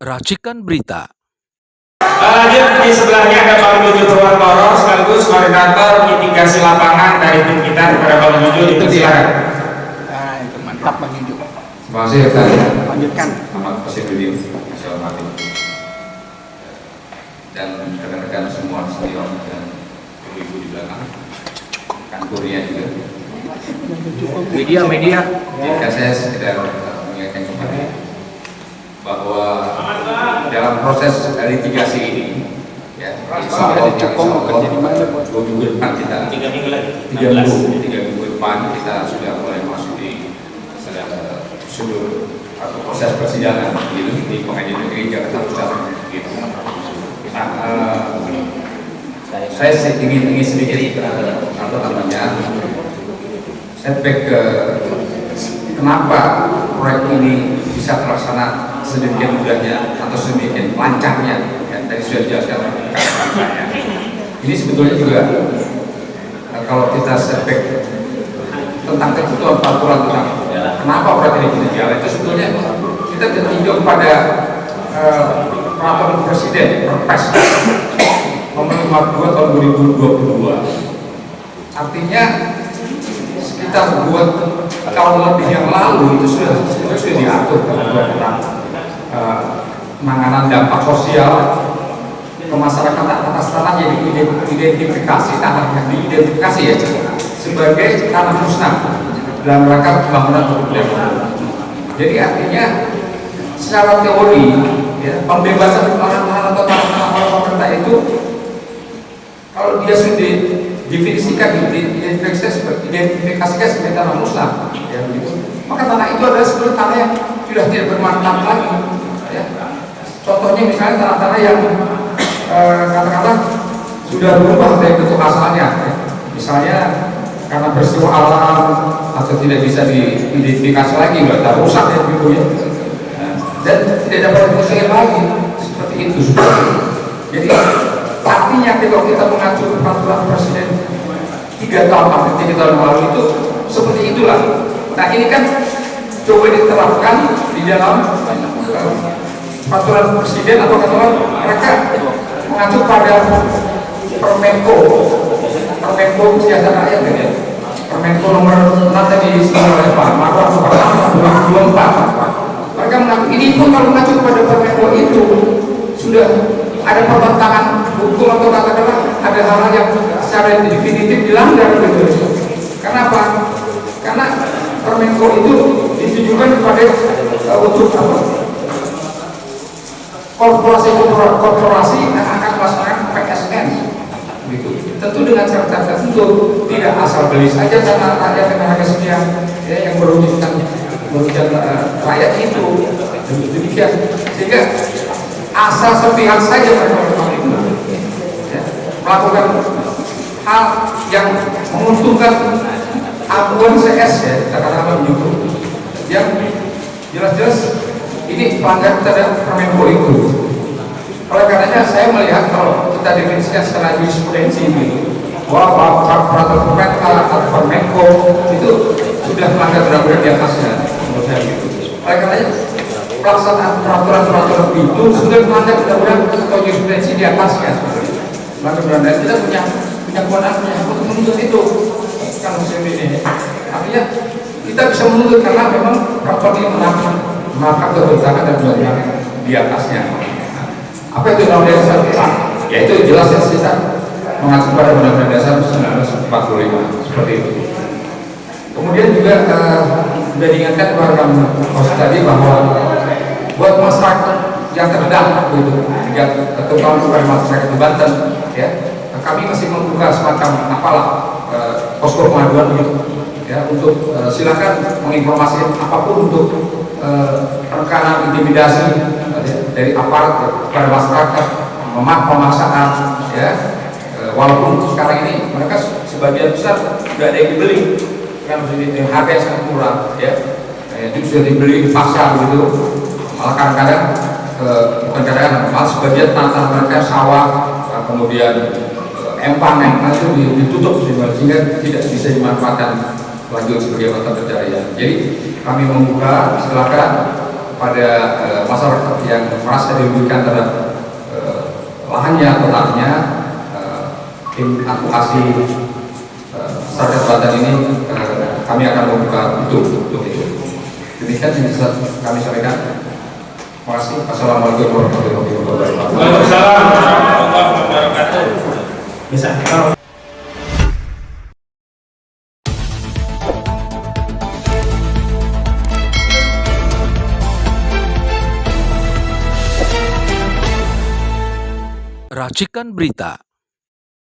Racikan berita. Lanjut di sebelahnya ada Pak Menuju Purwantoro sekaligus koordinator mitigasi lapangan dari tim kita kepada Pak Menuju. Itu silakan. Nah, itu mantap Bang Yuju. Terima kasih rekan. Lanjutkan. Ahmad Presidium, saya hormati. Dan rekan-rekan semua senior dan ibu-ibu di belakang, kantornya juga. Media. Jika saya sekedar mengingatkan kembali bahwa dalam proses litigasi ini, ya, insya Allah 2 minggu depan kita 3 minggu depan kita sudah mulai masuk di prosedur atau proses persidangan gitu, di Pengadilan Negeri Jakarta Pusat gitu. Nah, saya ingin sedikit setback ke kenapa proyek ini bisa terlaksana sedemikian mudahnya atau sedemikian lancarnya, ya, tadi sudah dijelaskan kakak-kakaknya. Ini sebetulnya juga kalau kita setback tentang ketentuan peraturan tentang kenapa proyek ini bisa jalan, itu sebetulnya kita tinjau pada peraturan presiden Perpres nomor 52 tahun 2022. Artinya sekitar 2 tahun lebih yang lalu itu sudah diatur tentang penanganan dampak sosial ke masyarakat atas tanah yang diidentifikasi ya sebagai tanah musnah dalam rangka pembangunan berkelanjutan. Jadi artinya secara teori, ya, pembebasan lahan-lahan atau tanah-tanah oleh pemerintah itu kalau dia sudah diidentifikasikan sebagai tanah musnah, ya, maka tanah itu adalah sebenarnya tanah yang sudah tidak bermanfaat lagi. Ya. Contohnya misalnya tanah-tanah yang katakanlah sudah berubah dari bentuk asalnya, ya. Misalnya karena peristiwa alam atau tidak bisa diidentifikasi lagi, sudah rusak ya gitu ya, dan tidak dapat difungsikan lagi seperti itu. Jadi artinya kalau kita mengacu peraturan presiden 3 tahun lalu itu seperti itulah. Nah ini kan coba diterapkan di dalam peraturan presiden atau peraturan mereka mengacu pada Permenko Kesejahteraan Rakyat, ya. Permenko nomor 6 tadi oleh Pak Marwah pada 2024. Mereka mengaku ini pun kalau mengacu pada Permenko itu sudah ada pertentangan hukum atau katakanlah ada hal-hal yang secara definitif dilanggar gitu. Kenapa? Karena Permenko itu ditujukan kepada untuk apa? Korporasi yang akan melaksanakan PSN gitu. Tentu dengan syarat tertentu, tidak asal beli saja karena ada harga sekian, ya, yang merugikan rakyat itu demikian, sehingga asal sepihak saja mereka itu, ya, melakukan hal yang menguntungkan abuan CS, ya, katakanlah begitu, yang jelas-jelas ini pelanggaran terhadap Permenko itu. Oleh karenanya saya melihat kalau kita definisikan secara jurisprudensi ini bahwa peraturan pemerintah atau Permenko itu sudah melanggar berat-berat di atasnya, menurut saya gitu. Oleh karenanya pelaksanaan peraturan-peraturan itu sudah melanggar berat-berat atau jurisprudensi di atasnya. Melanggar berat-berat kita punya kewenangan untuk menuntut itu kan musim ini. Artinya kita bisa menuntut karena memang peraturan ini melakukan keberpihakan dan berat di atasnya. Apa itu undang-undang dasar kita? Ya itu jelas ya, kita mengacu pada undang-undang dasar 1945 seperti itu. Kemudian juga sudah diingatkan kepada Mas tadi bahwa buat masyarakat yang terdampak gitu, terutama kepada masyarakat di Banten, ya, kami masih membuka semacam apalah posko pengaduan gitu, ya, untuk silakan menginformasikan apapun untuk rekanan intimidasi dari aparat kepada masyarakat, pemaksaan, ya, walaupun sekarang ini mereka sebagian besar sudah ada yang dibeli kan, dengan harga yang sangat murah, ya, itu sudah dibeli di pasar gitu, malah kadang-kadang bukan kadang-kadang, malah sebagian tanah mereka sawah, kemudian empang itu ditutup sehingga tidak bisa dimanfaatkan lanjut sebagai mata pencarian. Jadi kami membuka, silakan kepada masyarakat yang merasa dirugikan terhadap lahannya atau tanahnya, tim advokasi Satgas Banten ini kami akan membuka untuk itu. Demikian yang bisa kami sampaikan. Terima kasih. Assalamualaikum warahmatullahi wabarakatuh. Waalaikumsalam warahmatullahi wabarakatuh. Bisa. Racikan Berita